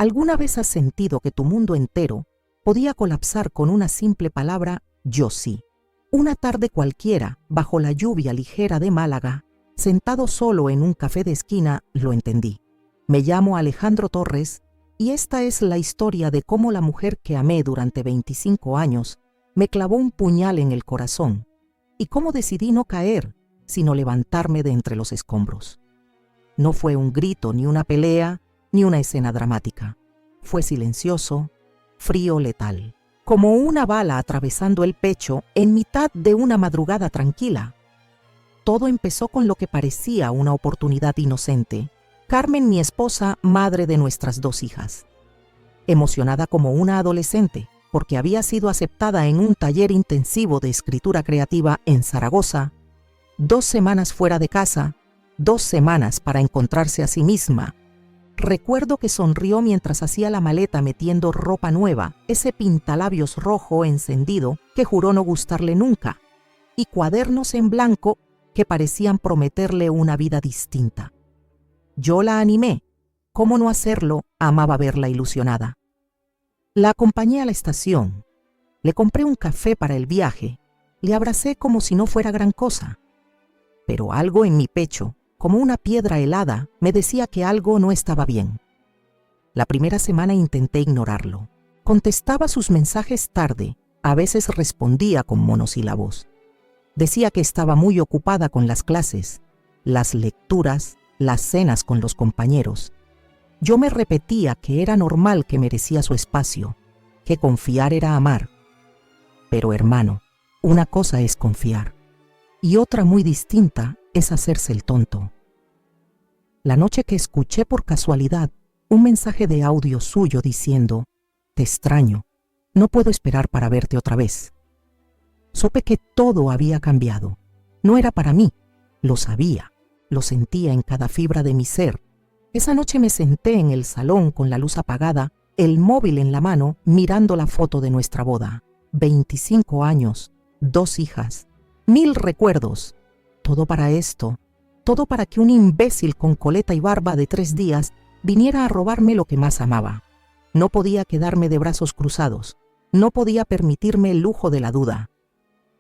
¿Alguna vez has sentido que tu mundo entero podía colapsar con una simple palabra yo sí? Una tarde cualquiera, bajo la lluvia ligera de Málaga, sentado solo en un café de esquina, lo entendí. Me llamo Alejandro Torres y esta es la historia de cómo la mujer que amé durante 25 años me clavó un puñal en el corazón y cómo decidí no caer, sino levantarme de entre los escombros. No fue un grito, ni una pelea, ni una escena dramática. Fue silencioso, frío, letal, como una bala atravesando el pecho en mitad de una madrugada tranquila. Todo empezó con lo que parecía una oportunidad inocente. Carmen, mi esposa, madre de nuestras 2 hijas. Emocionada como una adolescente, porque había sido aceptada en un taller intensivo de escritura creativa en Zaragoza, 2 semanas fuera de casa, 2 semanas para encontrarse a sí misma. Recuerdo que sonrió mientras hacía la maleta metiendo ropa nueva, ese pintalabios rojo encendido que juró no gustarle nunca, y cuadernos en blanco que parecían prometerle una vida distinta. Yo la animé. ¿Cómo no hacerlo? Amaba verla ilusionada. La acompañé a la estación. Le compré un café para el viaje. Le abracé como si no fuera gran cosa. Pero algo en mi pecho, como una piedra helada, me decía que algo no estaba bien. La primera semana intenté ignorarlo. Contestaba sus mensajes tarde, a veces respondía con monosílabos. Decía que estaba muy ocupada con las clases, las lecturas, las cenas con los compañeros. Yo me repetía que era normal, que merecía su espacio, que confiar era amar. Pero hermano, una cosa es confiar y otra muy distinta es hacerse el tonto. La noche que escuché por casualidad un mensaje de audio suyo diciendo: te extraño, no puedo esperar para verte otra vez. Supe que todo había cambiado. No era para mí, lo sabía, lo sentía en cada fibra de mi ser. Esa noche me senté en el salón con la luz apagada, el móvil en la mano, mirando la foto de nuestra boda. 25 años, 2 hijas, 1000 recuerdos. Todo para esto, todo para que un imbécil con coleta y barba de 3 días viniera a robarme lo que más amaba. No podía quedarme de brazos cruzados, no podía permitirme el lujo de la duda.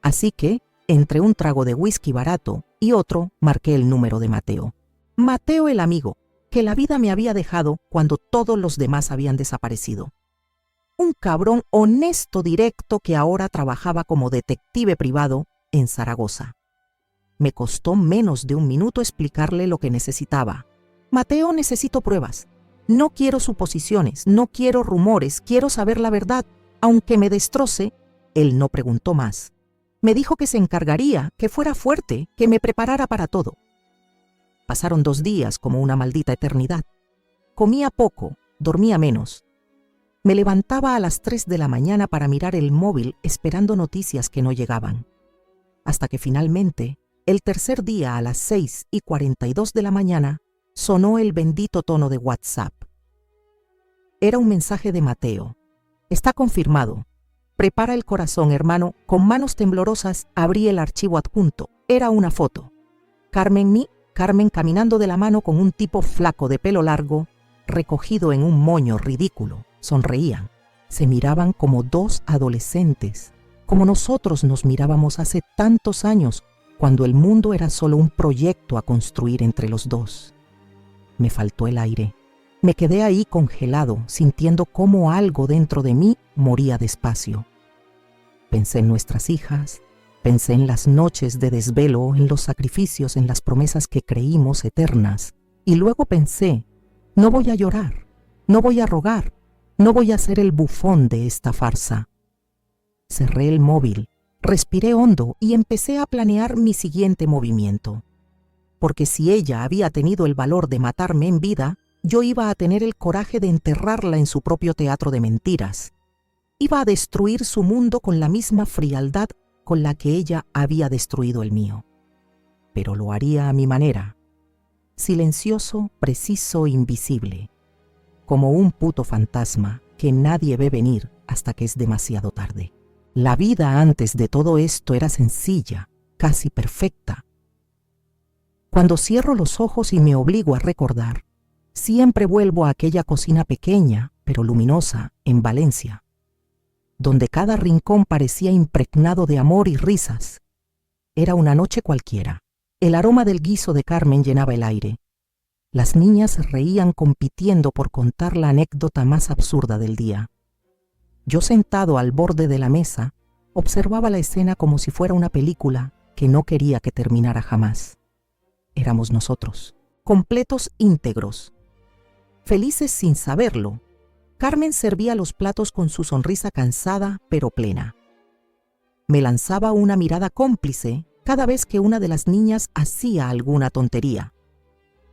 Así que, entre un trago de whisky barato y otro, marqué el número de Mateo. Mateo, el amigo que la vida me había dejado cuando todos los demás habían desaparecido. Un cabrón honesto, directo, que ahora trabajaba como detective privado en Zaragoza. Me costó menos de 1 minuto explicarle lo que necesitaba. Mateo, necesito pruebas. No quiero suposiciones, no quiero rumores, quiero saber la verdad. Aunque me destroce, él no preguntó más. Me dijo que se encargaría, que fuera fuerte, que me preparara para todo. Pasaron 2 días como una maldita eternidad. Comía poco, dormía menos. Me levantaba a las 3 de la mañana para mirar el móvil esperando noticias que no llegaban. Hasta que finalmente, el tercer día a las 6:42 de la mañana, sonó el bendito tono de WhatsApp. Era un mensaje de Mateo. Está confirmado. Prepara el corazón, hermano. Con manos temblorosas abrí el archivo adjunto. Era una foto. Carmen caminando de la mano con un tipo flaco de pelo largo, recogido en un moño ridículo. Sonreían. Se miraban como 2 adolescentes, como nosotros nos mirábamos hace tantos años, cuando el mundo era solo un proyecto a construir entre los 2. Me faltó el aire. Me quedé ahí congelado, sintiendo cómo algo dentro de mí moría despacio. Pensé en nuestras hijas, pensé en las noches de desvelo, en los sacrificios, en las promesas que creímos eternas. Y luego pensé, no voy a llorar, no voy a rogar, no voy a ser el bufón de esta farsa. Cerré el móvil, respiré hondo y empecé a planear mi siguiente movimiento. Porque si ella había tenido el valor de matarme en vida, yo iba a tener el coraje de enterrarla en su propio teatro de mentiras. Iba a destruir su mundo con la misma frialdad con la que ella había destruido el mío. Pero lo haría a mi manera. Silencioso, preciso, invisible. Como un puto fantasma que nadie ve venir hasta que es demasiado tarde. La vida antes de todo esto era sencilla, casi perfecta. Cuando cierro los ojos y me obligo a recordar, siempre vuelvo a aquella cocina pequeña, pero luminosa, en Valencia, donde cada rincón parecía impregnado de amor y risas. Era una noche cualquiera. El aroma del guiso de Carmen llenaba el aire. Las niñas reían compitiendo por contar la anécdota más absurda del día. Yo, sentado al borde de la mesa, observaba la escena como si fuera una película que no quería que terminara jamás. Éramos nosotros, completos, íntegros. Felices sin saberlo, Carmen servía los platos con su sonrisa cansada pero plena. Me lanzaba una mirada cómplice cada vez que una de las niñas hacía alguna tontería.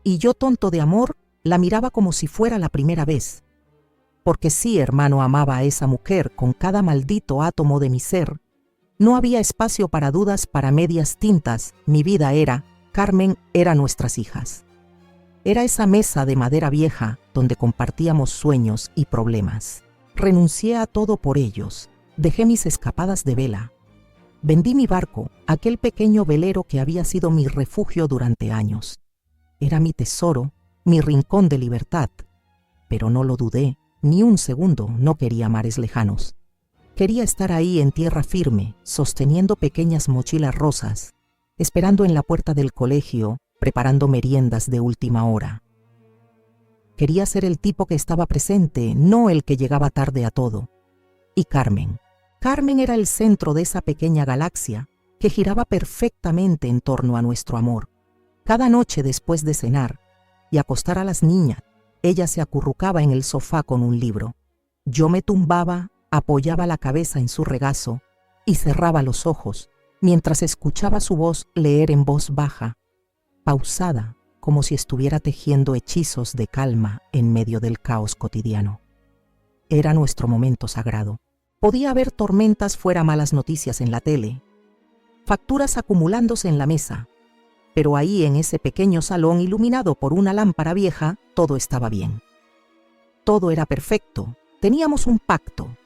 Y yo, tonto de amor, la miraba como si fuera la primera vez. Porque sí, hermano, amaba a esa mujer con cada maldito átomo de mi ser. No había espacio para dudas, para medias tintas. Mi vida era, Carmen era nuestras hijas. Era esa mesa de madera vieja donde compartíamos sueños y problemas. Renuncié a todo por ellos. Dejé mis escapadas de vela. Vendí mi barco, aquel pequeño velero que había sido mi refugio durante años. Era mi tesoro, mi rincón de libertad. Pero no lo dudé, ni un segundo. No quería mares lejanos. Quería estar ahí en tierra firme, sosteniendo pequeñas mochilas rosas, esperando en la puerta del colegio, preparando meriendas de última hora. Quería ser el tipo que estaba presente, no el que llegaba tarde a todo. Y Carmen era el centro de esa pequeña galaxia que giraba perfectamente en torno a nuestro amor. Cada noche después de cenar y acostar a las niñas, ella se acurrucaba en el sofá con un libro. Yo me tumbaba, apoyaba la cabeza en su regazo y cerraba los ojos mientras escuchaba su voz leer en voz baja, pausada, como si estuviera tejiendo hechizos de calma en medio del caos cotidiano. Era nuestro momento sagrado. Podía haber tormentas, fuera malas noticias en la tele, facturas acumulándose en la mesa, pero ahí, en ese pequeño salón iluminado por una lámpara vieja, todo estaba bien. Todo era perfecto. Teníamos un pacto,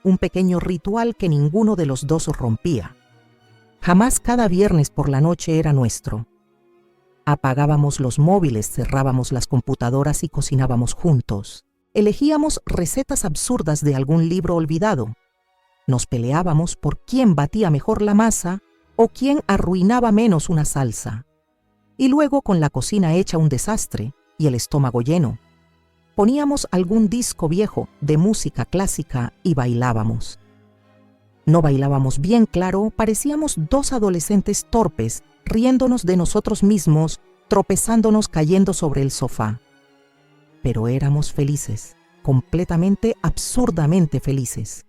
un pequeño ritual que ninguno de los dos rompía. Jamás cada viernes por la noche era nuestro. Apagábamos los móviles, cerrábamos las computadoras y cocinábamos juntos. Elegíamos recetas absurdas de algún libro olvidado. Nos peleábamos por quién batía mejor la masa o quién arruinaba menos una salsa. Y luego, con la cocina hecha un desastre y el estómago lleno, poníamos algún disco viejo de música clásica y bailábamos. No bailábamos bien, claro, parecíamos dos adolescentes torpes, riéndonos de nosotros mismos, tropezándonos, cayendo sobre el sofá. Pero éramos felices, completamente, absurdamente felices.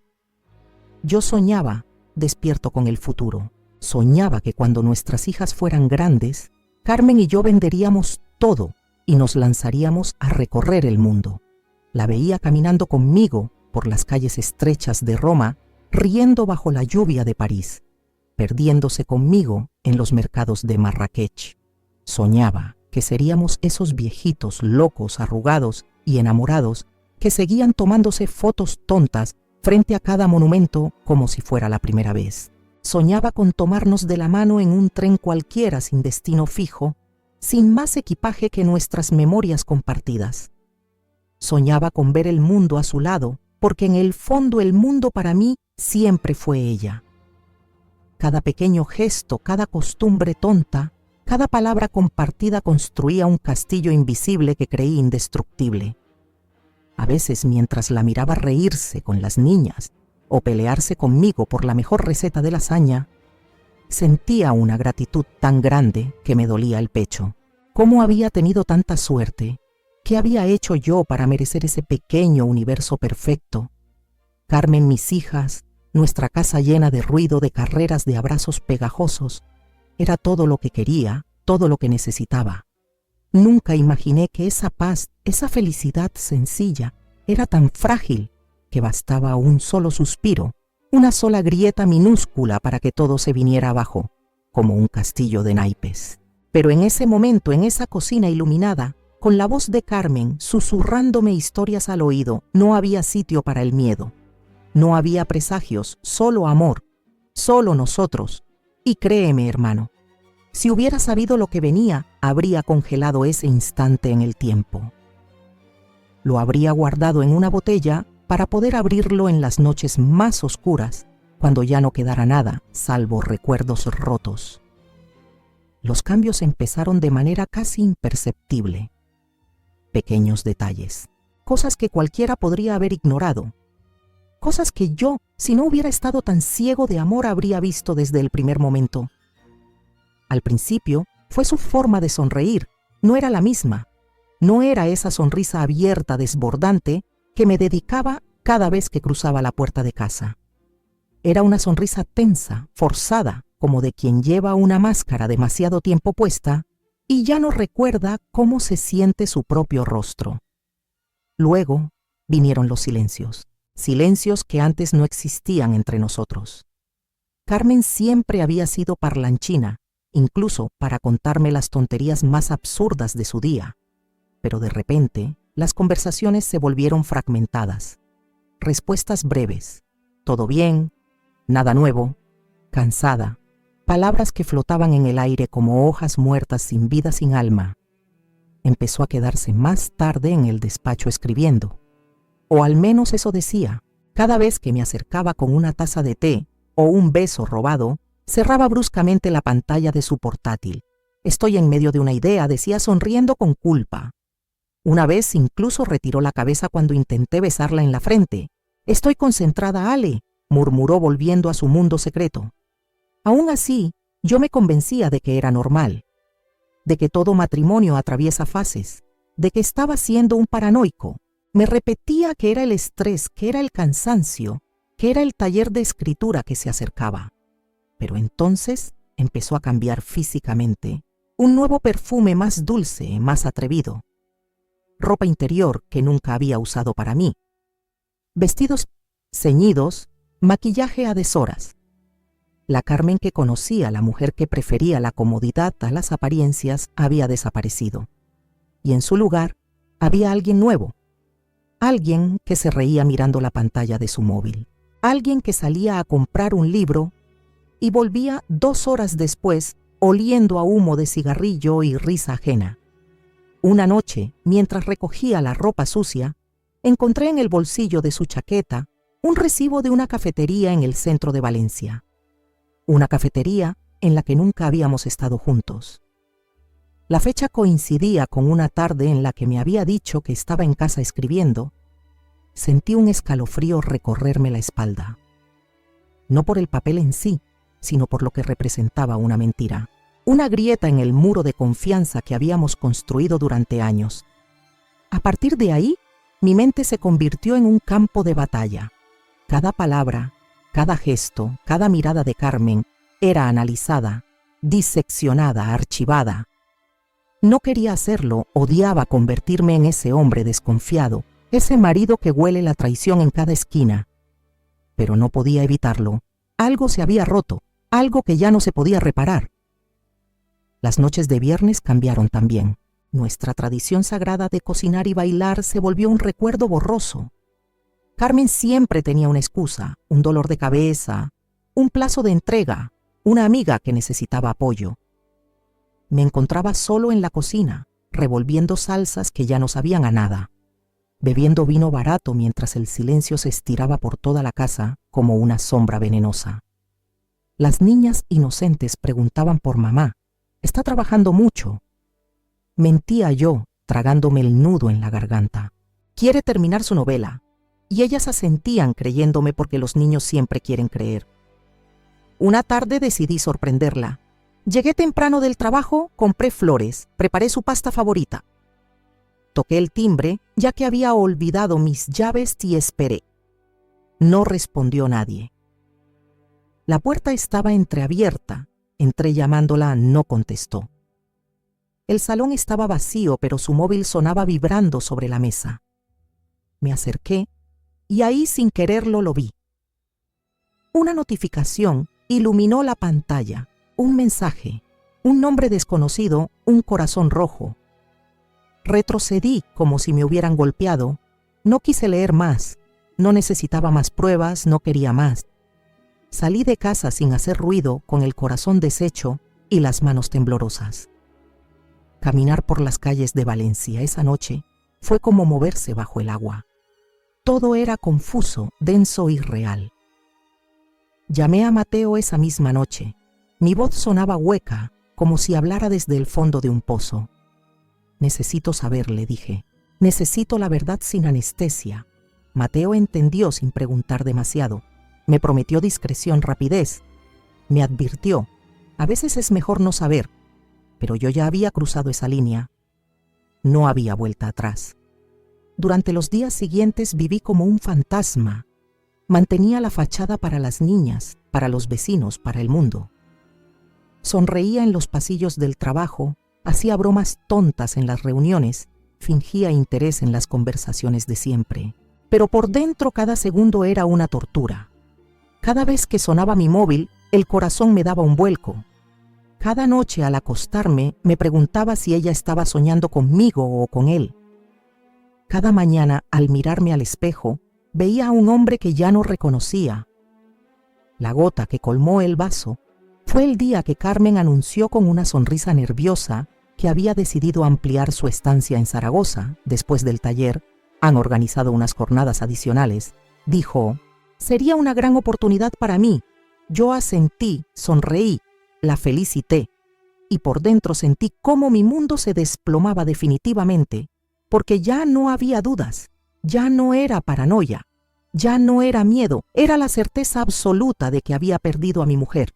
Yo soñaba, despierto con el futuro. Soñaba que cuando nuestras hijas fueran grandes, Carmen y yo venderíamos todo y nos lanzaríamos a recorrer el mundo. La veía caminando conmigo por las calles estrechas de Roma, riendo bajo la lluvia de París, perdiéndose conmigo en los mercados de Marrakech. Soñaba que seríamos esos viejitos locos, arrugados y enamorados que seguían tomándose fotos tontas frente a cada monumento como si fuera la primera vez. Soñaba con tomarnos de la mano en un tren cualquiera sin destino fijo, sin más equipaje que nuestras memorias compartidas. Soñaba con ver el mundo a su lado, porque en el fondo el mundo para mí siempre fue ella. Cada pequeño gesto, cada costumbre tonta, cada palabra compartida construía un castillo invisible que creí indestructible. A veces, mientras la miraba reírse con las niñas o pelearse conmigo por la mejor receta de lasaña, sentía una gratitud tan grande que me dolía el pecho. ¿Cómo había tenido tanta suerte? ¿Qué había hecho yo para merecer ese pequeño universo perfecto? Carmen, mis hijas, nuestra casa llena de ruido, de carreras, de abrazos pegajosos, era todo lo que quería, todo lo que necesitaba. Nunca imaginé que esa paz, esa felicidad sencilla, era tan frágil que bastaba un solo suspiro, una sola grieta minúscula para que todo se viniera abajo, como un castillo de naipes. Pero en ese momento, en esa cocina iluminada, con la voz de Carmen susurrándome historias al oído, no había sitio para el miedo. No había presagios, solo amor, solo nosotros. Y créeme, hermano, si hubiera sabido lo que venía, habría congelado ese instante en el tiempo. Lo habría guardado en una botella para poder abrirlo en las noches más oscuras, cuando ya no quedara nada, salvo recuerdos rotos. Los cambios empezaron de manera casi imperceptible. Pequeños detalles, cosas que cualquiera podría haber ignorado, cosas que yo, si no hubiera estado tan ciego de amor, habría visto desde el primer momento. Al principio, fue su forma de sonreír, no era la misma. No era esa sonrisa abierta, desbordante, que me dedicaba cada vez que cruzaba la puerta de casa. Era una sonrisa tensa, forzada, como de quien lleva una máscara demasiado tiempo puesta y ya no recuerda cómo se siente su propio rostro. Luego vinieron los silencios, silencios que antes no existían entre nosotros. Carmen siempre había sido parlanchina, incluso para contarme las tonterías más absurdas de su día. Pero de repente, las conversaciones se volvieron fragmentadas. Respuestas breves. Todo bien, nada nuevo, cansada. Palabras que flotaban en el aire como hojas muertas sin vida, sin alma. Empezó a quedarse más tarde en el despacho escribiendo. O al menos eso decía. Cada vez que me acercaba con una taza de té o un beso robado, cerraba bruscamente la pantalla de su portátil. Estoy en medio de una idea, decía sonriendo con culpa. Una vez incluso retiró la cabeza cuando intenté besarla en la frente. Estoy concentrada, Ale, murmuró volviendo a su mundo secreto. Aún así, yo me convencía de que era normal, de que todo matrimonio atraviesa fases, de que estaba siendo un paranoico. Me repetía que era el estrés, que era el cansancio, que era el taller de escritura que se acercaba. Pero entonces empezó a cambiar físicamente. Un nuevo perfume más dulce, más atrevido. Ropa interior que nunca había usado para mí. Vestidos ceñidos, maquillaje a deshoras. La Carmen que conocía, la mujer que prefería la comodidad a las apariencias, había desaparecido. Y en su lugar había alguien nuevo. Alguien que se reía mirando la pantalla de su móvil. Alguien que salía a comprar un libro y volvía 2 horas después oliendo a humo de cigarrillo y risa ajena. Una noche, mientras recogía la ropa sucia, encontré en el bolsillo de su chaqueta un recibo de una cafetería en el centro de Valencia. Una cafetería en la que nunca habíamos estado juntos. La fecha coincidía con una tarde en la que me había dicho que estaba en casa escribiendo. Sentí un escalofrío recorrerme la espalda. No por el papel en sí, sino por lo que representaba una mentira. Una grieta en el muro de confianza que habíamos construido durante años. A partir de ahí, mi mente se convirtió en un campo de batalla. Cada palabra, cada gesto, cada mirada de Carmen era analizada, diseccionada, archivada. No quería hacerlo, odiaba convertirme en ese hombre desconfiado, ese marido que huele la traición en cada esquina. Pero no podía evitarlo. Algo se había roto, algo que ya no se podía reparar. Las noches de viernes cambiaron también. Nuestra tradición sagrada de cocinar y bailar se volvió un recuerdo borroso. Carmen siempre tenía una excusa, un dolor de cabeza, un plazo de entrega, una amiga que necesitaba apoyo. Me encontraba solo en la cocina, revolviendo salsas que ya no sabían a nada, bebiendo vino barato mientras el silencio se estiraba por toda la casa como una sombra venenosa. Las niñas inocentes preguntaban por mamá. «Está trabajando mucho». Mentía yo, tragándome el nudo en la garganta. «Quiere terminar su novela». Y ellas asentían creyéndome porque los niños siempre quieren creer. Una tarde decidí sorprenderla. Llegué temprano del trabajo, compré flores, preparé su pasta favorita. Toqué el timbre, ya que había olvidado mis llaves y esperé. No respondió nadie. La puerta estaba entreabierta. Entré llamándola, no contestó. El salón estaba vacío, pero su móvil sonaba vibrando sobre la mesa. Me acerqué y ahí sin quererlo lo vi. Una notificación iluminó la pantalla, un mensaje, un nombre desconocido, un corazón rojo. Retrocedí como si me hubieran golpeado. No quise leer más, no necesitaba más pruebas, no quería más. Salí de casa sin hacer ruido, con el corazón deshecho y las manos temblorosas. Caminar por las calles de Valencia esa noche fue como moverse bajo el agua. Todo era confuso, denso y real. Llamé a Mateo esa misma noche. Mi voz sonaba hueca, como si hablara desde el fondo de un pozo. Necesito saber, le dije. Necesito la verdad sin anestesia. Mateo entendió sin preguntar demasiado. Me prometió discreción, rapidez. Me advirtió. A veces es mejor no saber, pero yo ya había cruzado esa línea. No había vuelta atrás. Durante los días siguientes viví como un fantasma. Mantenía la fachada para las niñas, para los vecinos, para el mundo. Sonreía en los pasillos del trabajo, hacía bromas tontas en las reuniones, fingía interés en las conversaciones de siempre. Pero por dentro cada segundo era una tortura. Cada vez que sonaba mi móvil, el corazón me daba un vuelco. Cada noche al acostarme me preguntaba si ella estaba soñando conmigo o con él. Cada mañana al mirarme al espejo, veía a un hombre que ya no reconocía. La gota que colmó el vaso fue el día que Carmen anunció con una sonrisa nerviosa que había decidido ampliar su estancia en Zaragoza. Después del taller, han organizado unas jornadas adicionales. Dijo: «Sería una gran oportunidad para mí». Yo asentí, sonreí, la felicité, y por dentro sentí cómo mi mundo se desplomaba definitivamente, porque ya no había dudas, ya no era paranoia, ya no era miedo, era la certeza absoluta de que había perdido a mi mujer.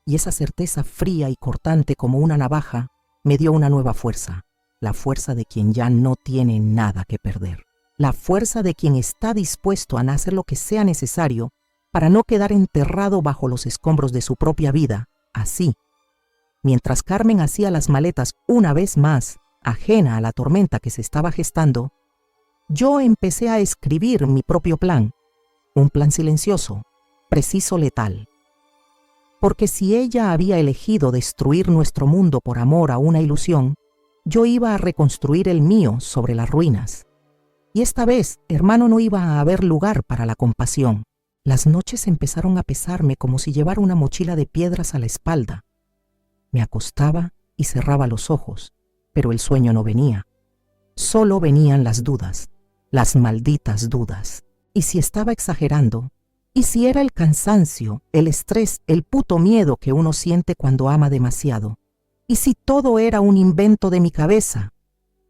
Y esa certeza fría y cortante como una navaja me dio una nueva fuerza, la fuerza de quien ya no tiene nada que perder, la fuerza de quien está dispuesto a hacer lo que sea necesario para no quedar enterrado bajo los escombros de su propia vida, así. Mientras Carmen hacía las maletas una vez más, ajena a la tormenta que se estaba gestando, yo empecé a escribir mi propio plan, un plan silencioso, preciso, letal. Porque si ella había elegido destruir nuestro mundo por amor a una ilusión, yo iba a reconstruir el mío sobre las ruinas. Y esta vez, hermano, no iba a haber lugar para la compasión. Las noches empezaron a pesarme como si llevara una mochila de piedras a la espalda. Me acostaba y cerraba los ojos, pero el sueño no venía. Solo venían las dudas, las malditas dudas. ¿Y si estaba exagerando? ¿Y si era el cansancio, el estrés, el puto miedo que uno siente cuando ama demasiado? ¿Y si todo era un invento de mi cabeza?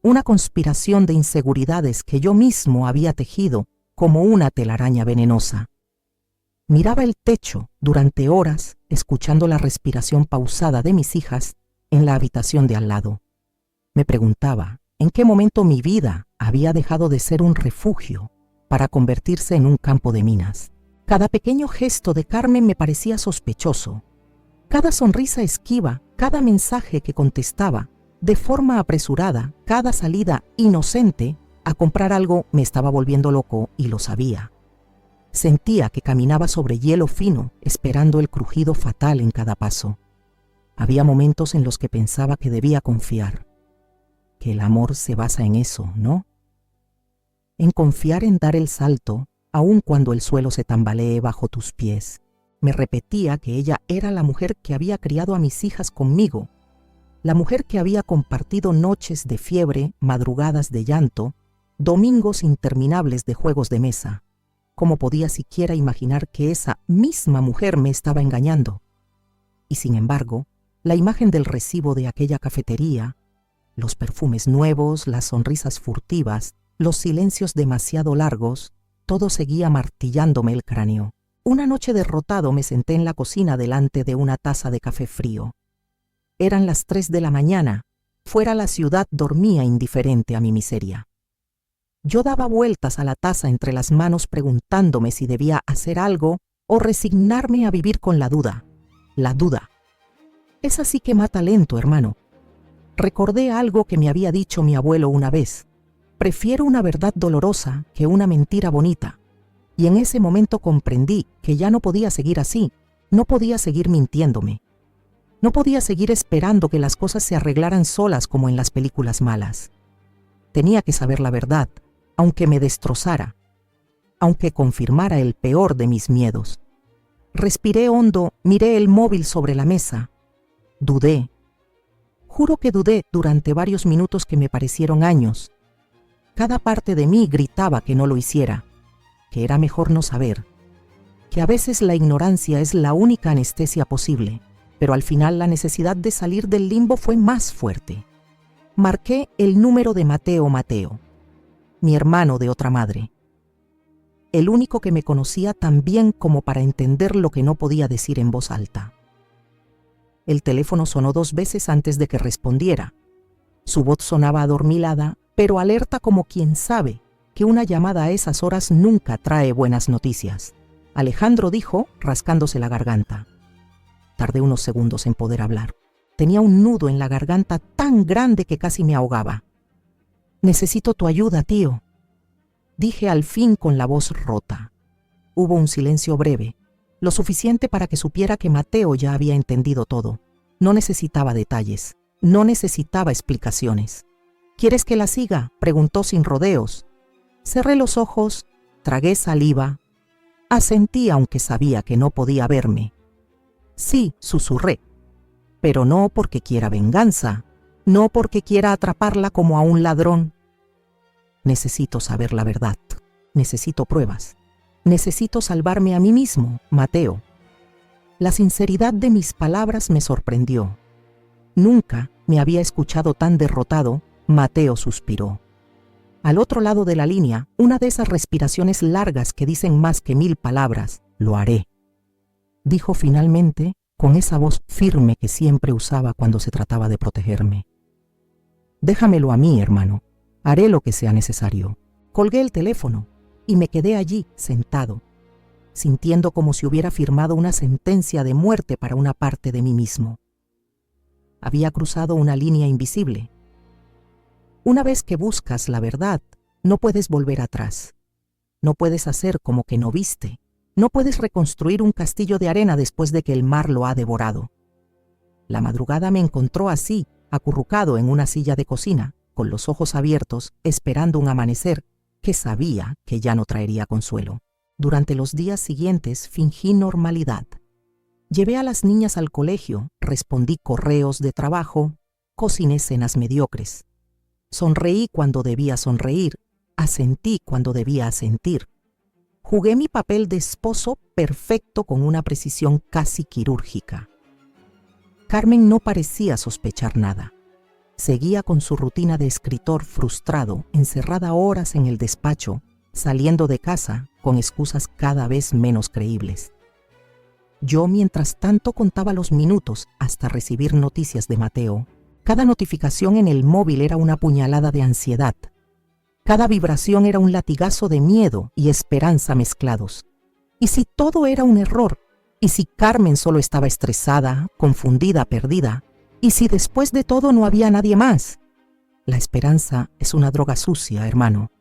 Una conspiración de inseguridades que yo mismo había tejido como una telaraña venenosa. Miraba el techo durante horas, escuchando la respiración pausada de mis hijas en la habitación de al lado. Me preguntaba en qué momento mi vida había dejado de ser un refugio para convertirse en un campo de minas. Cada pequeño gesto de Carmen me parecía sospechoso. Cada sonrisa esquiva, cada mensaje que contestaba de forma apresurada, cada salida inocente a comprar algo me estaba volviendo loco y lo sabía. Sentía que caminaba sobre hielo fino, esperando el crujido fatal en cada paso. Había momentos en los que pensaba que debía confiar, que el amor se basa en eso, ¿no? En confiar en dar el salto, aun cuando el suelo se tambalee bajo tus pies. Me repetía que ella era la mujer que había criado a mis hijas conmigo, la mujer que había compartido noches de fiebre, madrugadas de llanto, domingos interminables de juegos de mesa. ¿Cómo podía siquiera imaginar que esa misma mujer me estaba engañando? Y sin embargo, la imagen del recibo de aquella cafetería, los perfumes nuevos, las sonrisas furtivas, los silencios demasiado largos, todo seguía martillándome el cráneo. Una noche derrotado me senté en la cocina delante de una taza de café frío. Eran las 3 de la mañana. Fuera la ciudad dormía indiferente a mi miseria. Yo daba vueltas a la taza entre las manos preguntándome si debía hacer algo o resignarme a vivir con la duda. La duda. Es así que mata lento, hermano. Recordé algo que me había dicho mi abuelo una vez. Prefiero una verdad dolorosa que una mentira bonita. Y en ese momento comprendí que ya no podía seguir así. No podía seguir mintiéndome. No podía seguir esperando que las cosas se arreglaran solas como en las películas malas. Tenía que saber la verdad, aunque me destrozara, aunque confirmara el peor de mis miedos. Respiré hondo, miré el móvil sobre la mesa. Dudé. Juro que dudé durante varios minutos que me parecieron años. Cada parte de mí gritaba que no lo hiciera, que era mejor no saber, que a veces la ignorancia es la única anestesia posible, pero al final la necesidad de salir del limbo fue más fuerte. Marqué el número de Mateo, mi hermano de otra madre, el único que me conocía tan bien como para entender lo que no podía decir en voz alta. El teléfono sonó 2 veces antes de que respondiera. Su voz sonaba adormilada, pero alerta como quien sabe que una llamada a esas horas nunca trae buenas noticias. Alejandro dijo, rascándose la garganta. Tardé unos segundos en poder hablar. Tenía un nudo en la garganta tan grande que casi me ahogaba. «Necesito tu ayuda, tío», dije al fin con la voz rota. Hubo un silencio breve, lo suficiente para que supiera que Mateo ya había entendido todo. No necesitaba detalles, no necesitaba explicaciones. «¿Quieres que la siga?», preguntó sin rodeos. Cerré los ojos, tragué saliva, asentí aunque sabía que no podía verme. «Sí», susurré, «pero no porque quiera venganza, no porque quiera atraparla como a un ladrón. Necesito saber la verdad, necesito pruebas, necesito salvarme a mí mismo, Mateo». La sinceridad de mis palabras me sorprendió. Nunca me había escuchado tan derrotado. Mateo suspiró. Al otro lado de la línea, una de esas respiraciones largas que dicen más que 1000 palabras. «Lo haré», dijo finalmente con esa voz firme que siempre usaba cuando se trataba de protegerme. «Déjamelo a mí, hermano. Haré lo que sea necesario». Colgué el teléfono y me quedé allí, sentado, sintiendo como si hubiera firmado una sentencia de muerte para una parte de mí mismo. Había cruzado una línea invisible. Una vez que buscas la verdad, no puedes volver atrás. No puedes hacer como que no viste. No puedes reconstruir un castillo de arena después de que el mar lo ha devorado. La madrugada me encontró así, acurrucado en una silla de cocina, con los ojos abiertos, esperando un amanecer que sabía que ya no traería consuelo. Durante los días siguientes fingí normalidad. Llevé a las niñas al colegio, respondí correos de trabajo, cociné cenas mediocres. Sonreí cuando debía sonreír, asentí cuando debía asentir. Jugué mi papel de esposo perfecto con una precisión casi quirúrgica. Carmen no parecía sospechar nada. Seguía con su rutina de escritor frustrado, encerrada horas en el despacho, saliendo de casa con excusas cada vez menos creíbles. Yo, mientras tanto, contaba los minutos hasta recibir noticias de Mateo. Cada notificación en el móvil era una puñalada de ansiedad. Cada vibración era un latigazo de miedo y esperanza mezclados. ¿Y si todo era un error? ¿Y si Carmen solo estaba estresada, confundida, perdida? ¿Y si después de todo no había nadie más? La esperanza es una droga sucia, hermano.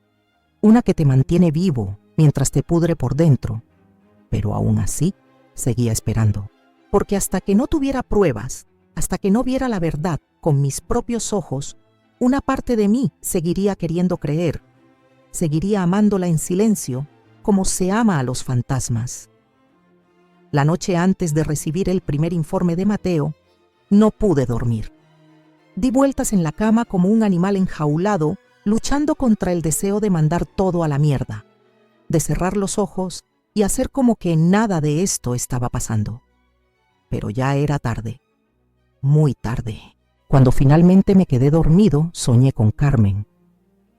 Una que te mantiene vivo mientras te pudre por dentro. Pero aún así, seguía esperando. Porque hasta que no tuviera pruebas, hasta que no viera la verdad con mis propios ojos, una parte de mí seguiría queriendo creer. Seguiría amándola en silencio, como se ama a los fantasmas. La noche antes de recibir el primer informe de Mateo, no pude dormir. Di vueltas en la cama como un animal enjaulado, luchando contra el deseo de mandar todo a la mierda, de cerrar los ojos y hacer como que nada de esto estaba pasando. Pero ya era tarde, muy tarde. Cuando finalmente me quedé dormido, soñé con Carmen.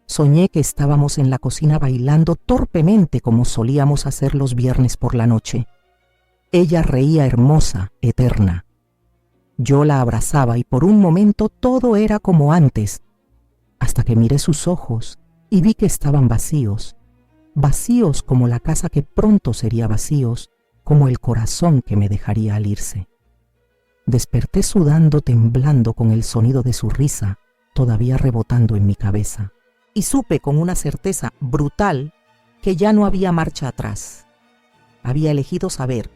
Soñé que estábamos en la cocina bailando torpemente como solíamos hacer los viernes por la noche. Ella reía hermosa, eterna. Yo la abrazaba y por un momento todo era como antes, hasta que miré sus ojos y vi que estaban vacíos, vacíos como la casa que pronto sería vacíos, como el corazón que me dejaría al irse. Desperté sudando, temblando con el sonido de su risa, todavía rebotando en mi cabeza, y supe con una certeza brutal que ya no había marcha atrás. Había elegido saber,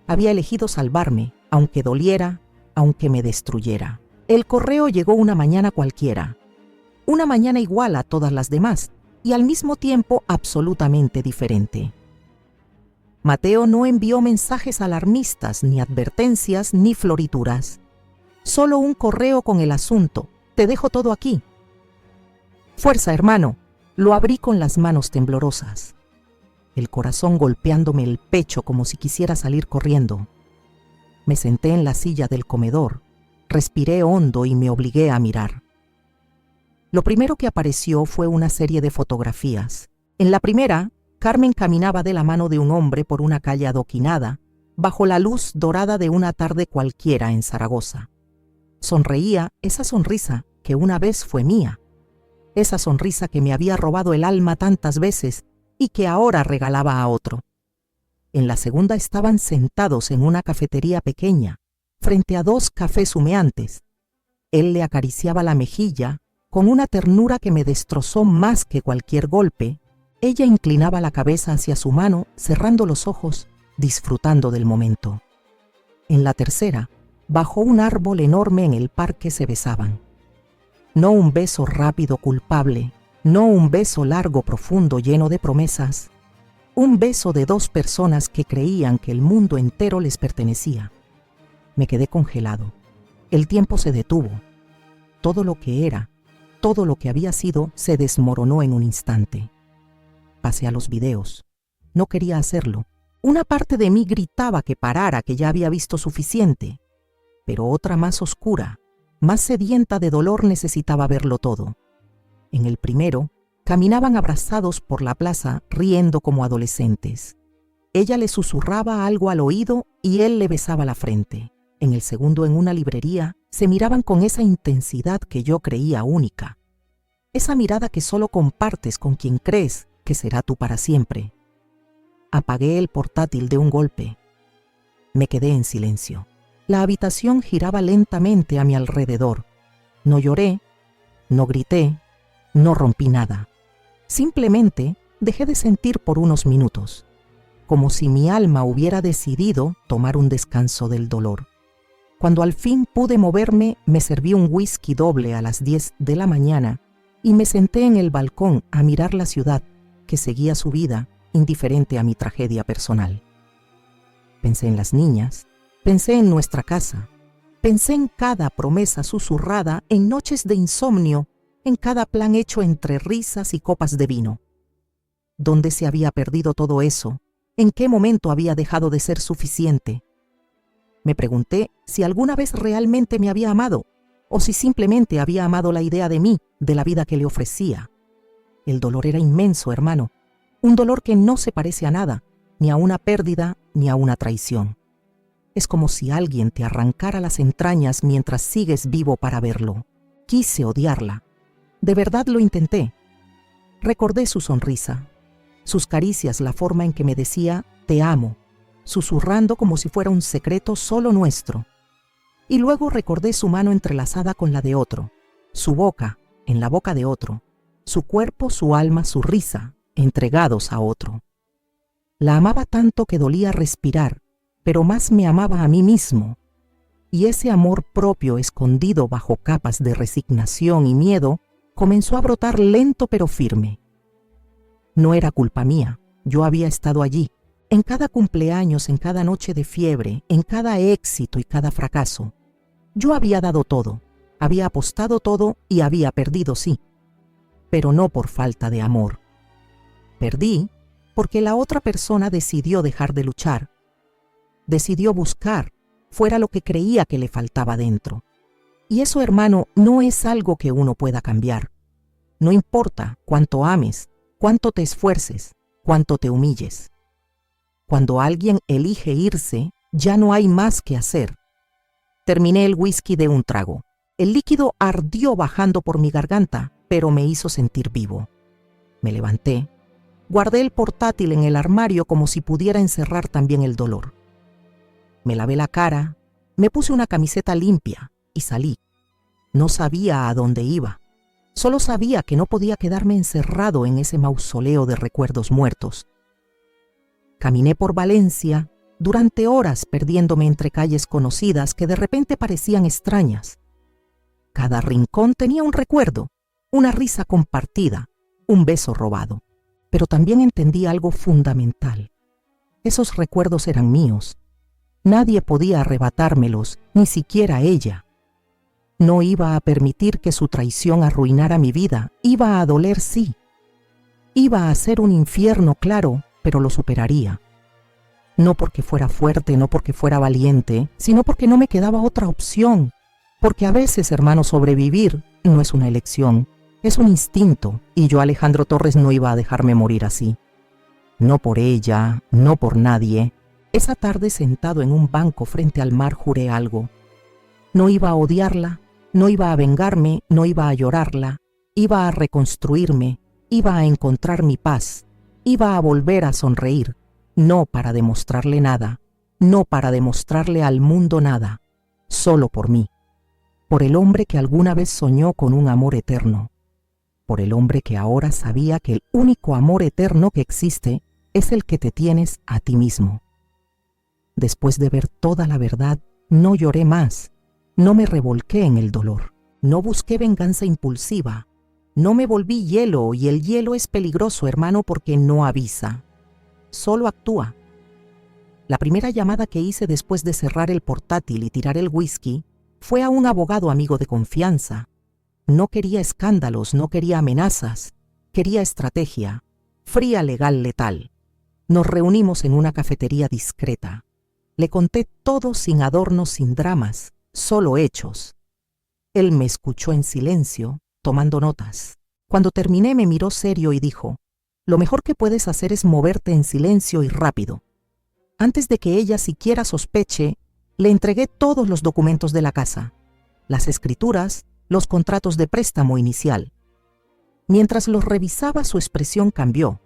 había elegido salvarme, aunque doliera, aunque me destruyera. El correo llegó una mañana cualquiera, una mañana igual a todas las demás y al mismo tiempo absolutamente diferente. Mateo no envió mensajes alarmistas, ni advertencias, ni florituras. Solo un correo con el asunto: «Te dejo todo aquí». «Fuerza, hermano. Lo abrí con las manos temblorosas, el corazón golpeándome el pecho como si quisiera salir corriendo. Me senté en la silla del comedor, respiré hondo y me obligué a mirar. Lo primero que apareció fue una serie de fotografías. En la primera, Carmen caminaba de la mano de un hombre por una calle adoquinada, bajo la luz dorada de una tarde cualquiera en Zaragoza. Sonreía esa sonrisa que una vez fue mía, esa sonrisa que me había robado el alma tantas veces y que ahora regalaba a otro. En la segunda estaban sentados en una cafetería pequeña, frente a 2 cafés humeantes. Él le acariciaba la mejilla con una ternura que me destrozó más que cualquier golpe. Ella inclinaba la cabeza hacia su mano, cerrando los ojos, disfrutando del momento. En la tercera, bajo un árbol enorme en el parque se besaban. No un beso rápido culpable, no un beso largo profundo lleno de promesas, un beso de 2 personas que creían que el mundo entero les pertenecía. Me quedé congelado. El tiempo se detuvo. Todo lo que era, todo lo que había sido, se desmoronó en un instante. Pasé a los videos. No quería hacerlo. Una parte de mí gritaba que parara, que ya había visto suficiente. Pero otra más oscura, más sedienta de dolor, necesitaba verlo todo. En el primero, caminaban abrazados por la plaza, riendo como adolescentes. Ella le susurraba algo al oído y él le besaba la frente. En el segundo, en una librería, se miraban con esa intensidad que yo creía única. Esa mirada que solo compartes con quien crees que será tú para siempre. Apagué el portátil de un golpe. Me quedé en silencio. La habitación giraba lentamente a mi alrededor. No lloré, no grité, no rompí nada. Simplemente dejé de sentir por unos minutos, como si mi alma hubiera decidido tomar un descanso del dolor. Cuando al fin pude moverme, me serví un whisky doble a las 10 de la mañana y me senté en el balcón a mirar la ciudad que seguía su vida, indiferente a mi tragedia personal. Pensé en las niñas, pensé en nuestra casa, pensé en cada promesa susurrada, en noches de insomnio, en cada plan hecho entre risas y copas de vino. ¿Dónde se había perdido todo eso? ¿En qué momento había dejado de ser suficiente? Me pregunté si alguna vez realmente me había amado, o si simplemente había amado la idea de mí, de la vida que le ofrecía. El dolor era inmenso, hermano, un dolor que no se parece a nada, ni a una pérdida, ni a una traición. Es como si alguien te arrancara las entrañas mientras sigues vivo para verlo. Quise odiarla. De verdad lo intenté. Recordé su sonrisa, sus caricias, la forma en que me decía «te amo», susurrando como si fuera un secreto solo nuestro. Y luego recordé su mano entrelazada con la de otro, su boca en la boca de otro, su cuerpo, su alma, su risa, entregados a otro. La amaba tanto que dolía respirar, pero más me amaba a mí mismo. Y ese amor propio, escondido bajo capas de resignación y miedo, comenzó a brotar lento pero firme. No era culpa mía, yo había estado allí, en cada cumpleaños, en cada noche de fiebre, en cada éxito y cada fracaso. Yo había dado todo, había apostado todo y había perdido, sí, pero no por falta de amor. Perdí porque la otra persona decidió dejar de luchar, decidió buscar fuera lo que creía que le faltaba dentro. Y eso, hermano, no es algo que uno pueda cambiar. No importa cuánto ames, cuánto te esfuerces, cuánto te humilles. Cuando alguien elige irse, ya no hay más que hacer. Terminé el whisky de un trago. El líquido ardió bajando por mi garganta, pero me hizo sentir vivo. Me levanté, guardé el portátil en el armario como si pudiera encerrar también el dolor. Me lavé la cara, me puse una camiseta limpia y salí. No sabía a dónde iba. Solo sabía que no podía quedarme encerrado en ese mausoleo de recuerdos muertos. Caminé por Valencia durante horas, perdiéndome entre calles conocidas que de repente parecían extrañas. Cada rincón tenía un recuerdo, una risa compartida, un beso robado. Pero también entendí algo fundamental. Esos recuerdos eran míos. Nadie podía arrebatármelos, ni siquiera ella. No iba a permitir que su traición arruinara mi vida. Iba a doler, sí, Iba a ser un infierno, claro, pero lo superaría. No porque fuera fuerte, no porque fuera valiente, sino porque no me quedaba otra opción. Porque a veces, hermano, sobrevivir no es una elección, es un instinto, y yo, Alejandro Torres, no iba a dejarme morir así. No por ella, no por nadie. Esa tarde, sentado en un banco frente al mar, juré algo. No iba a odiarla, no iba a vengarme, no iba a llorarla, iba a reconstruirme, iba a encontrar mi paz, iba a volver a sonreír, no para demostrarle nada, no para demostrarle al mundo nada, solo por mí, por el hombre que alguna vez soñó con un amor eterno, por el hombre que ahora sabía que el único amor eterno que existe es el que te tienes a ti mismo. Después de ver toda la verdad, no lloré más, no me revolqué en el dolor, no busqué venganza impulsiva, no me volví hielo, y el hielo es peligroso, hermano, porque no avisa, solo actúa. La primera llamada que hice después de cerrar el portátil y tirar el whisky fue a un abogado amigo de confianza. No quería escándalos, no quería amenazas, quería estrategia, fría, legal, letal. Nos reunimos en una cafetería discreta. Le conté todo sin adornos, sin dramas, solo hechos. Él me escuchó en silencio, tomando notas. Cuando terminé me miró serio y dijo: lo mejor que puedes hacer es moverte en silencio y rápido. Antes de que ella siquiera sospeche, le entregué todos los documentos de la casa, las escrituras, los contratos de préstamo inicial. Mientras los revisaba, su expresión cambió.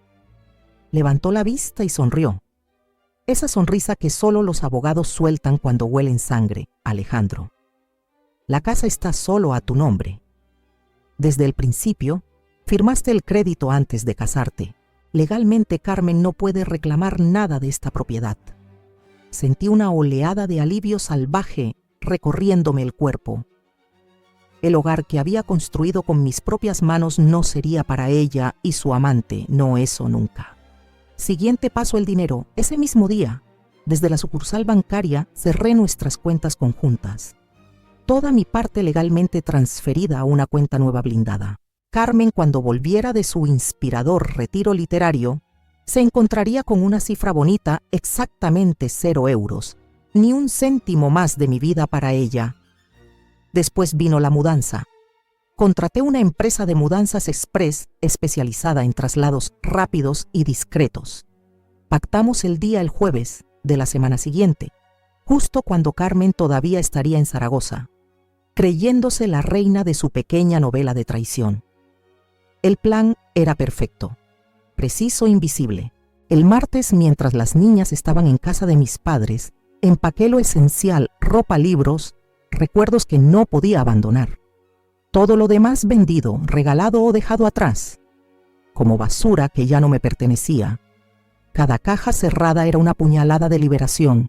Levantó la vista y sonrió. Esa sonrisa que solo los abogados sueltan cuando huelen sangre, Alejandro. La casa está solo a tu nombre. Desde el principio, firmaste el crédito antes de casarte. Legalmente, Carmen no puede reclamar nada de esta propiedad. Sentí una oleada de alivio salvaje recorriéndome el cuerpo. El hogar que había construido con mis propias manos no sería para ella y su amante, no, eso nunca. Siguiente paso, el dinero. Ese mismo día, desde la sucursal bancaria, cerré nuestras cuentas conjuntas. Toda mi parte legalmente transferida a una cuenta nueva blindada. Carmen, cuando volviera de su inspirador retiro literario, se encontraría con una cifra bonita, exactamente 0 euros, ni un céntimo más de mi vida para ella. Después vino la mudanza. Contraté una empresa de mudanzas express especializada en traslados rápidos y discretos. Pactamos el día el jueves de la semana siguiente, justo cuando Carmen todavía estaría en Zaragoza, creyéndose la reina de su pequeña novela de traición. El plan era perfecto, preciso, invisible. El martes, mientras las niñas estaban en casa de mis padres, empaqué lo esencial: ropa, libros, recuerdos que no podía abandonar. Todo lo demás vendido, regalado o dejado atrás, como basura que ya no me pertenecía. Cada caja cerrada era una puñalada de liberación.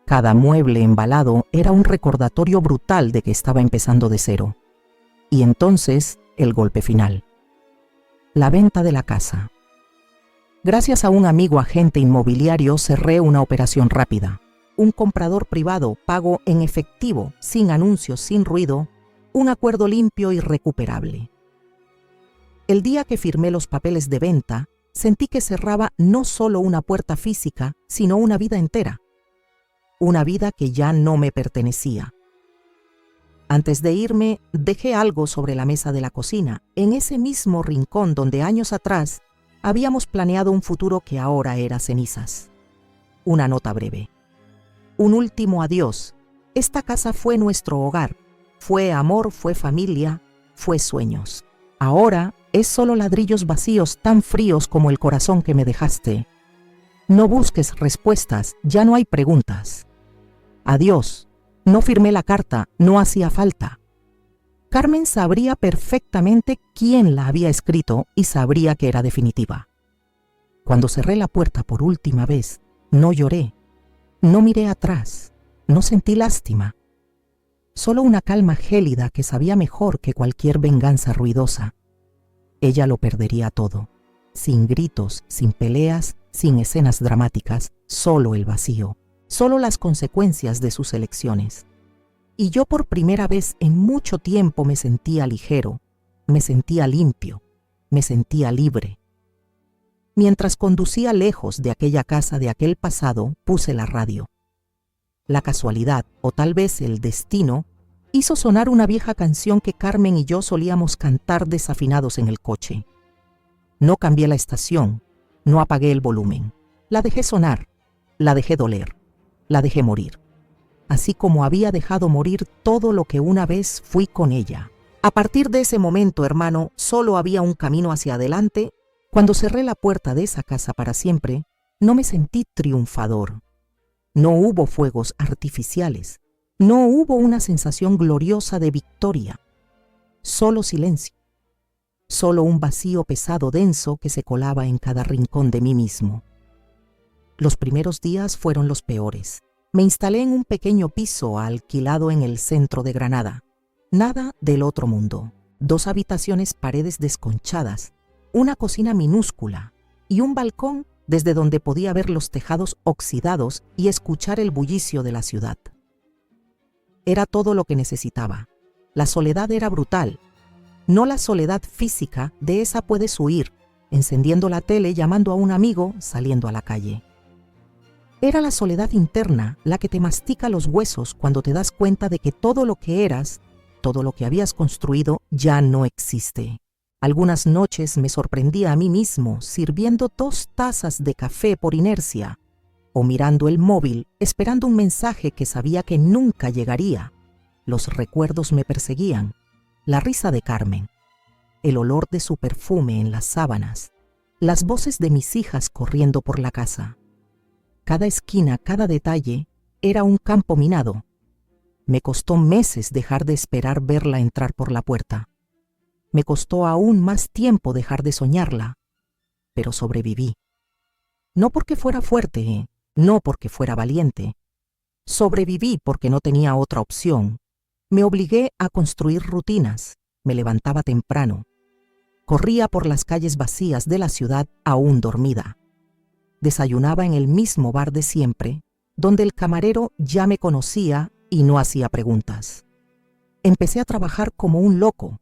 Cada mueble embalado era un recordatorio brutal de que estaba empezando de cero. Y entonces, el golpe final. La venta de la casa. Gracias a un amigo agente inmobiliario cerré una operación rápida. Un comprador privado, pago en efectivo, sin anuncios, sin ruido, un acuerdo limpio y recuperable. El día que firmé los papeles de venta, sentí que cerraba no solo una puerta física, sino una vida entera. Una vida que ya no me pertenecía. Antes de irme, dejé algo sobre la mesa de la cocina, en ese mismo rincón donde años atrás habíamos planeado un futuro que ahora era cenizas. Una nota breve. Un último adiós. Esta casa fue nuestro hogar. Fue amor, fue familia, fue sueños. Ahora es solo ladrillos vacíos, tan fríos como el corazón que me dejaste. No busques respuestas, ya no hay preguntas. Adiós. No firmé la carta, no hacía falta. Carmen sabría perfectamente quién la había escrito y sabría que era definitiva. Cuando cerré la puerta por última vez, no lloré, no miré atrás, no sentí lástima. Solo una calma gélida que sabía mejor que cualquier venganza ruidosa. Ella lo perdería todo, sin gritos, sin peleas, sin escenas dramáticas, solo el vacío, solo las consecuencias de sus elecciones. Y yo por primera vez en mucho tiempo me sentía ligero, me sentía limpio, me sentía libre. Mientras conducía lejos de aquella casa de aquel pasado, puse la radio. La casualidad, o tal vez el destino, hizo sonar una vieja canción que Carmen y yo solíamos cantar desafinados en el coche. No cambié la estación, no apagué el volumen. La dejé sonar, la dejé doler, la dejé morir. Así como había dejado morir todo lo que una vez fui con ella. A partir de ese momento, hermano, solo había un camino hacia adelante. Cuando cerré la puerta de esa casa para siempre, no me sentí triunfador. No hubo fuegos artificiales. No hubo una sensación gloriosa de victoria. Solo silencio. Solo un vacío pesado denso que se colaba en cada rincón de mí mismo. Los primeros días fueron los peores. Me instalé en un pequeño piso alquilado en el centro de Granada. Nada del otro mundo. 2 habitaciones, paredes desconchadas, una cocina minúscula y un balcón desde donde podía ver los tejados oxidados y escuchar el bullicio de la ciudad. Era todo lo que necesitaba. La soledad era brutal. No la soledad física, de esa puedes huir, encendiendo la tele, llamando a un amigo, saliendo a la calle. Era la soledad interna la que te mastica los huesos cuando te das cuenta de que todo lo que eras, todo lo que habías construido, ya no existe. Algunas noches me sorprendía a mí mismo sirviendo 2 tazas de café por inercia, o mirando el móvil, esperando un mensaje que sabía que nunca llegaría. Los recuerdos me perseguían, la risa de Carmen, el olor de su perfume en las sábanas, las voces de mis hijas corriendo por la casa. Cada esquina, cada detalle, era un campo minado. Me costó meses dejar de esperar verla entrar por la puerta. Me costó aún más tiempo dejar de soñarla, pero sobreviví. No porque fuera fuerte, no porque fuera valiente. Sobreviví porque no tenía otra opción. Me obligué a construir rutinas, me levantaba temprano. Corría por las calles vacías de la ciudad aún dormida. Desayunaba en el mismo bar de siempre, donde el camarero ya me conocía y no hacía preguntas. Empecé a trabajar como un loco.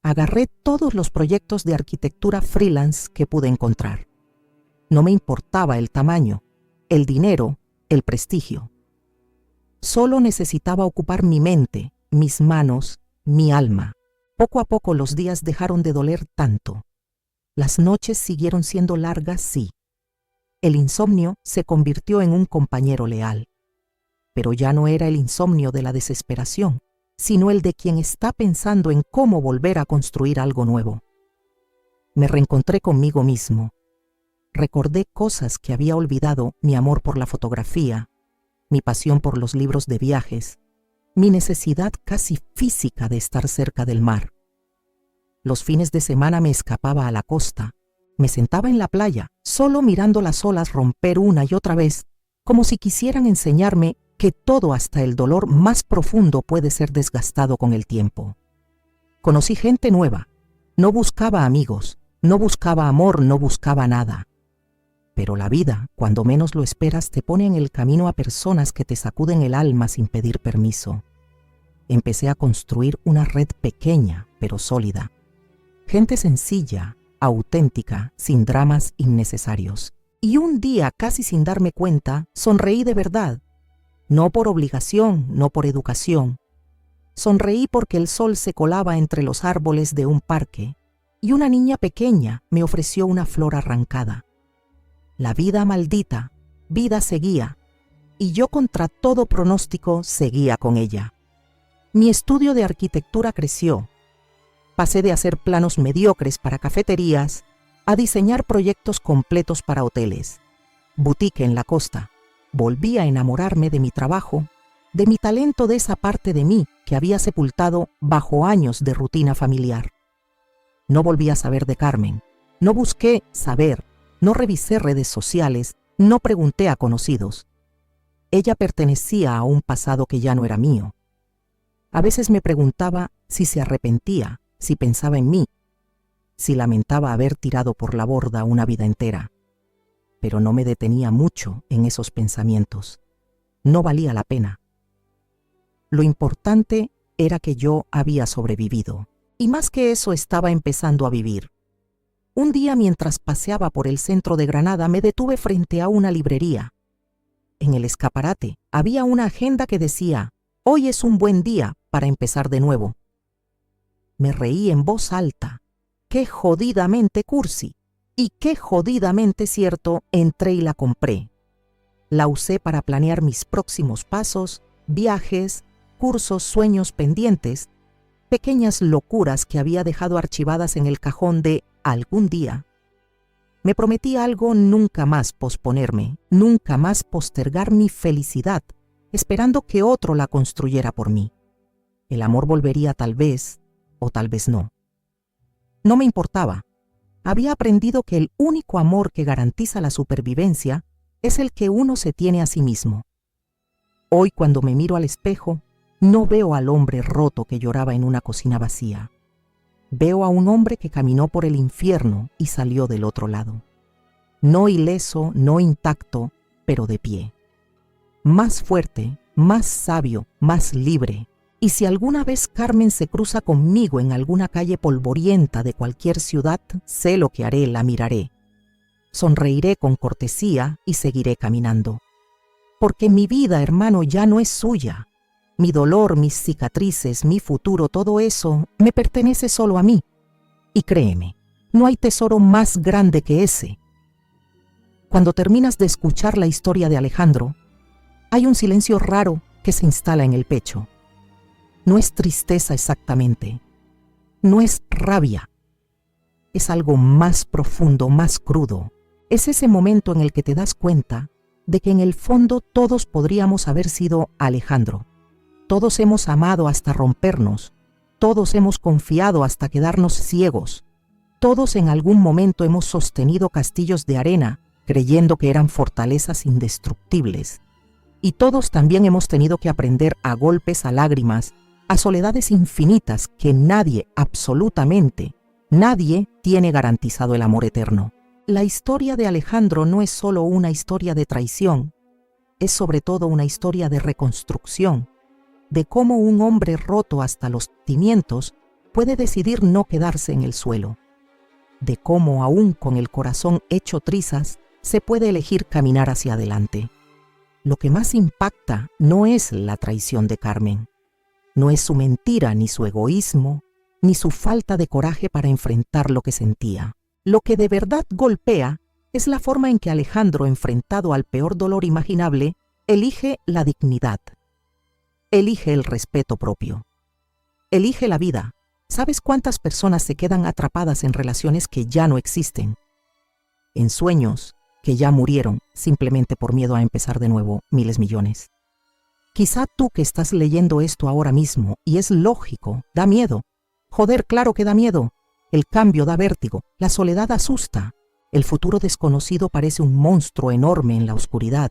Agarré todos los proyectos de arquitectura freelance que pude encontrar. No me importaba el tamaño, el dinero, el prestigio. Solo necesitaba ocupar mi mente, mis manos, mi alma. Poco a poco los días dejaron de doler tanto. Las noches siguieron siendo largas, sí. El insomnio se convirtió en un compañero leal. Pero ya no era el insomnio de la desesperación, sino el de quien está pensando en cómo volver a construir algo nuevo. Me reencontré conmigo mismo. Recordé cosas que había olvidado: mi amor por la fotografía, mi pasión por los libros de viajes, mi necesidad casi física de estar cerca del mar. Los fines de semana me escapaba a la costa. Me sentaba en la playa, solo mirando las olas romper una y otra vez, como si quisieran enseñarme que todo, hasta el dolor más profundo, puede ser desgastado con el tiempo. Conocí gente nueva. No buscaba amigos, no buscaba amor, no buscaba nada. Pero la vida, cuando menos lo esperas, te pone en el camino a personas que te sacuden el alma sin pedir permiso. Empecé a construir una red pequeña, pero sólida. Gente sencilla, auténtica, sin dramas innecesarios. Y un día, casi sin darme cuenta, sonreí de verdad. No por obligación, no por educación. Sonreí porque el sol se colaba entre los árboles de un parque y una niña pequeña me ofreció una flor arrancada. La vida maldita, vida seguía, y yo contra todo pronóstico seguía con ella. Mi estudio de arquitectura creció. Pasé de hacer planos mediocres para cafeterías a diseñar proyectos completos para hoteles. Boutique en la costa. Volví a enamorarme de mi trabajo, de mi talento, de esa parte de mí que había sepultado bajo años de rutina familiar. No volví a saber de Carmen. No busqué saber. No revisé redes sociales. No pregunté a conocidos. Ella pertenecía a un pasado que ya no era mío. A veces me preguntaba si se arrepentía, si pensaba en mí, si lamentaba haber tirado por la borda una vida entera. Pero no me detenía mucho en esos pensamientos. No valía la pena. Lo importante era que yo había sobrevivido, y más que eso, estaba empezando a vivir. Un día, mientras paseaba por el centro de Granada, me detuve frente a una librería. En el escaparate había una agenda que decía: «Hoy es un buen día para empezar de nuevo». Me reí en voz alta. ¡Qué jodidamente cursi! Y qué jodidamente cierto. Entré y la compré. La usé para planear mis próximos pasos, viajes, cursos, sueños pendientes, pequeñas locuras que había dejado archivadas en el cajón de algún día. Me prometí algo: nunca más posponerme, nunca más postergar mi felicidad, esperando que otro la construyera por mí. El amor volvería tal vez, o tal vez no. No me importaba. Había aprendido que el único amor que garantiza la supervivencia es el que uno se tiene a sí mismo. Hoy, cuando me miro al espejo, no veo al hombre roto que lloraba en una cocina vacía. Veo a un hombre que caminó por el infierno y salió del otro lado. No ileso, no intacto, pero de pie. Más fuerte, más sabio, más libre. Y si alguna vez Carmen se cruza conmigo en alguna calle polvorienta de cualquier ciudad, sé lo que haré: la miraré. Sonreiré con cortesía y seguiré caminando. Porque mi vida, hermano, ya no es suya. Mi dolor, mis cicatrices, mi futuro, todo eso me pertenece solo a mí. Y créeme, no hay tesoro más grande que ese. Cuando terminas de escuchar la historia de Alejandro, hay un silencio raro que se instala en el pecho. No es tristeza exactamente, no es rabia, es algo más profundo, más crudo. Es ese momento en el que te das cuenta de que en el fondo todos podríamos haber sido Alejandro. Todos hemos amado hasta rompernos, todos hemos confiado hasta quedarnos ciegos, todos en algún momento hemos sostenido castillos de arena creyendo que eran fortalezas indestructibles. Y todos también hemos tenido que aprender a golpes, a lágrimas, a soledades infinitas, que nadie, absolutamente nadie, tiene garantizado el amor eterno. La historia de Alejandro no es solo una historia de traición, es sobre todo una historia de reconstrucción, de cómo un hombre roto hasta los cimientos puede decidir no quedarse en el suelo, de cómo aún con el corazón hecho trizas se puede elegir caminar hacia adelante. Lo que más impacta no es la traición de Carmen, no es su mentira, ni su egoísmo, ni su falta de coraje para enfrentar lo que sentía. Lo que de verdad golpea es la forma en que Alejandro, enfrentado al peor dolor imaginable, elige la dignidad, elige el respeto propio, elige la vida. ¿Sabes cuántas personas se quedan atrapadas en relaciones que ya no existen? En sueños que ya murieron simplemente por miedo a empezar de nuevo, miles, millones. Quizá tú que estás leyendo esto ahora mismo, y es lógico, da miedo. Joder, claro que da miedo. El cambio da vértigo, la soledad asusta, el futuro desconocido parece un monstruo enorme en la oscuridad.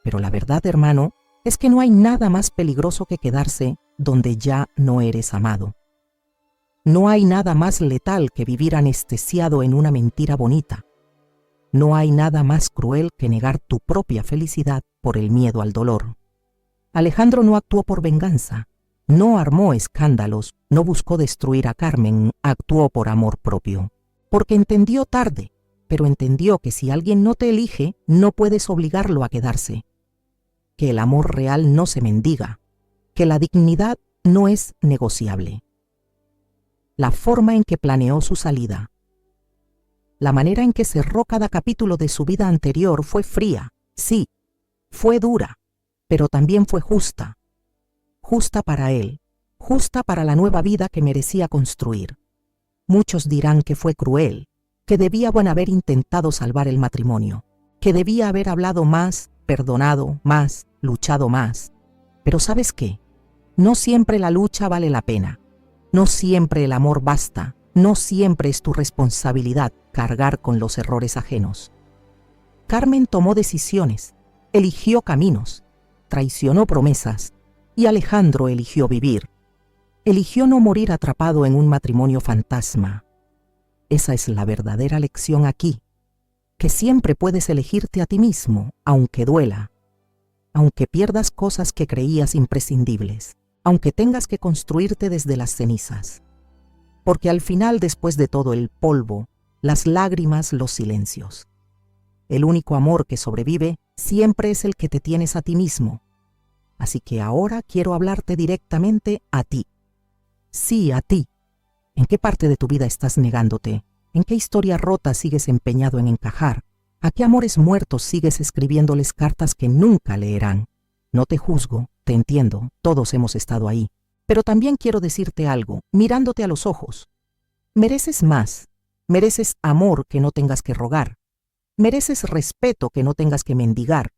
Pero la verdad, hermano, es que no hay nada más peligroso que quedarse donde ya no eres amado. No hay nada más letal que vivir anestesiado en una mentira bonita. No hay nada más cruel que negar tu propia felicidad por el miedo al dolor. Alejandro no actuó por venganza, no armó escándalos, no buscó destruir a Carmen, actuó por amor propio. Porque entendió tarde, pero entendió que si alguien no te elige, no puedes obligarlo a quedarse. Que el amor real no se mendiga, que la dignidad no es negociable. La forma en que planeó su salida, la manera en que cerró cada capítulo de su vida anterior fue fría, sí, fue dura, pero también fue justa. Justa para él, justa para la nueva vida que merecía construir. Muchos dirán que fue cruel, que debía haber intentado salvar el matrimonio, que debía haber hablado más, perdonado más, luchado más. Pero ¿sabes qué? No siempre la lucha vale la pena. No siempre el amor basta. No siempre es tu responsabilidad cargar con los errores ajenos. Carmen tomó decisiones, eligió caminos, traicionó promesas, y Alejandro eligió vivir. Eligió no morir atrapado en un matrimonio fantasma. Esa es la verdadera lección aquí, que siempre puedes elegirte a ti mismo, aunque duela, aunque pierdas cosas que creías imprescindibles, aunque tengas que construirte desde las cenizas. Porque al final, después de todo el polvo, las lágrimas, los silencios. El único amor que sobrevive siempre es el que te tienes a ti mismo. Así que ahora quiero hablarte directamente a ti. Sí, a ti. ¿En qué parte de tu vida estás negándote? ¿En qué historia rota sigues empeñado en encajar? ¿A qué amores muertos sigues escribiéndoles cartas que nunca leerán? No te juzgo, te entiendo, todos hemos estado ahí. Pero también quiero decirte algo, mirándote a los ojos. Mereces más, mereces amor que no tengas que rogar. Mereces respeto que no tengas que mendigar.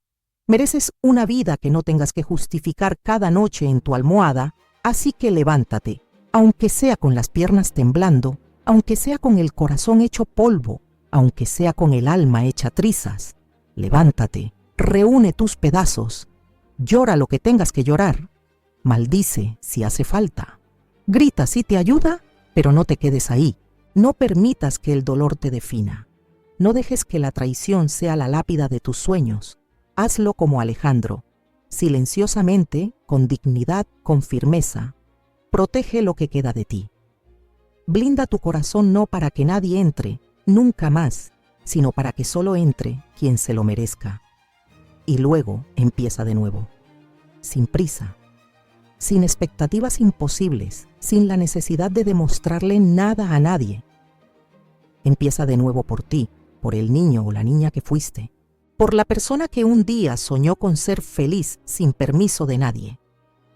Mereces una vida que no tengas que justificar cada noche en tu almohada, así que levántate, aunque sea con las piernas temblando, aunque sea con el corazón hecho polvo, aunque sea con el alma hecha trizas. Levántate, reúne tus pedazos, llora lo que tengas que llorar, maldice si hace falta, grita si te ayuda, pero no te quedes ahí. No permitas que el dolor te defina. No dejes que la traición sea la lápida de tus sueños. Hazlo como Alejandro, silenciosamente, con dignidad, con firmeza. Protege lo que queda de ti. Blinda tu corazón no para que nadie entre, nunca más, sino para que solo entre quien se lo merezca. Y luego empieza de nuevo, sin prisa, sin expectativas imposibles, sin la necesidad de demostrarle nada a nadie. Empieza de nuevo por ti, por el niño o la niña que fuiste, por la persona que un día soñó con ser feliz sin permiso de nadie.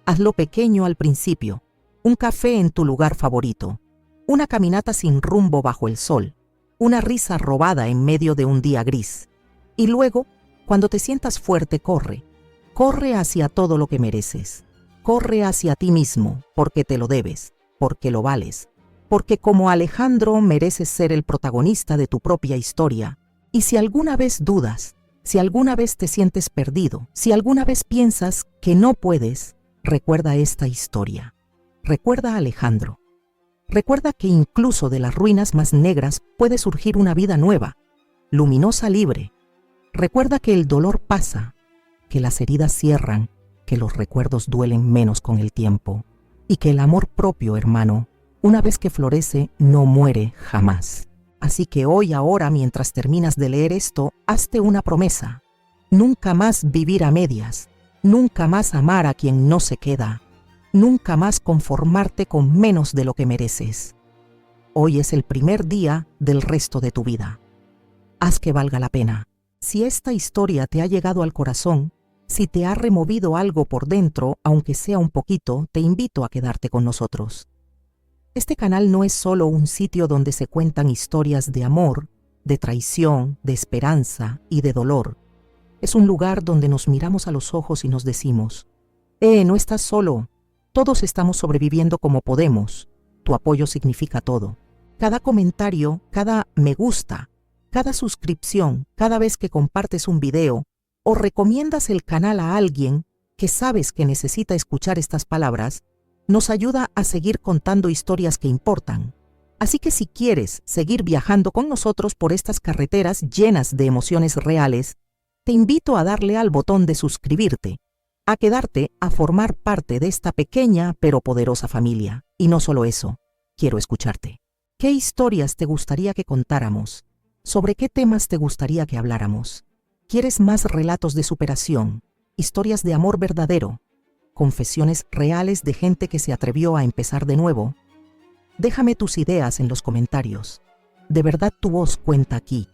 Hazlo pequeño al principio, un café en tu lugar favorito, una caminata sin rumbo bajo el sol, una risa robada en medio de un día gris. Y luego, cuando te sientas fuerte, corre hacia todo lo que mereces. Corre hacia ti mismo, porque te lo debes, porque lo vales, porque como Alejandro mereces ser el protagonista de tu propia historia. Y si alguna vez dudas, si alguna vez te sientes perdido, si alguna vez piensas que no puedes, recuerda esta historia. Recuerda a Alejandro. Recuerda que incluso de las ruinas más negras puede surgir una vida nueva, luminosa, libre. Recuerda que el dolor pasa, que las heridas cierran, que los recuerdos duelen menos con el tiempo y que el amor propio, hermano, una vez que florece, no muere jamás. Así que hoy, ahora, mientras terminas de leer esto, hazte una promesa. Nunca más vivir a medias, nunca más amar a quien no se queda, nunca más conformarte con menos de lo que mereces. Hoy es el primer día del resto de tu vida. Haz que valga la pena. Si esta historia te ha llegado al corazón, si te ha removido algo por dentro, aunque sea un poquito, te invito a quedarte con nosotros. Este canal no es solo un sitio donde se cuentan historias de amor, de traición, de esperanza y de dolor. Es un lugar donde nos miramos a los ojos y nos decimos, no estás solo, todos estamos sobreviviendo como podemos. Tu apoyo significa todo. Cada comentario, cada me gusta, cada suscripción, cada vez que compartes un video o recomiendas el canal a alguien que sabes que necesita escuchar estas palabras, nos ayuda a seguir contando historias que importan. Así que si quieres seguir viajando con nosotros por estas carreteras llenas de emociones reales, te invito a darle al botón de suscribirte, a quedarte a formar parte de esta pequeña pero poderosa familia. Y no solo eso, quiero escucharte. ¿Qué historias te gustaría que contáramos? ¿Sobre qué temas te gustaría que habláramos? ¿Quieres más relatos de superación, historias de amor verdadero, confesiones reales de gente que se atrevió a empezar de nuevo? Déjame tus ideas en los comentarios. De verdad tu voz cuenta aquí.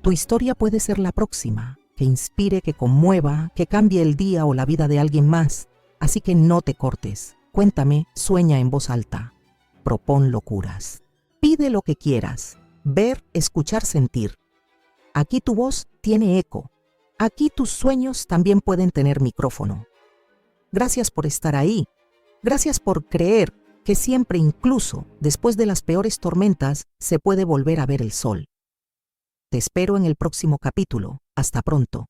Tu historia puede ser la próxima, que inspire, que conmueva, que cambie el día o la vida de alguien más. Así que no te cortes. Cuéntame, sueña en voz alta. Propón locuras. Pide lo que quieras. Ver, escuchar, sentir. Aquí tu voz tiene eco. Aquí tus sueños también pueden tener micrófono. Gracias por estar ahí. Gracias por creer que siempre, incluso después de las peores tormentas, se puede volver a ver el sol. Te espero en el próximo capítulo. Hasta pronto.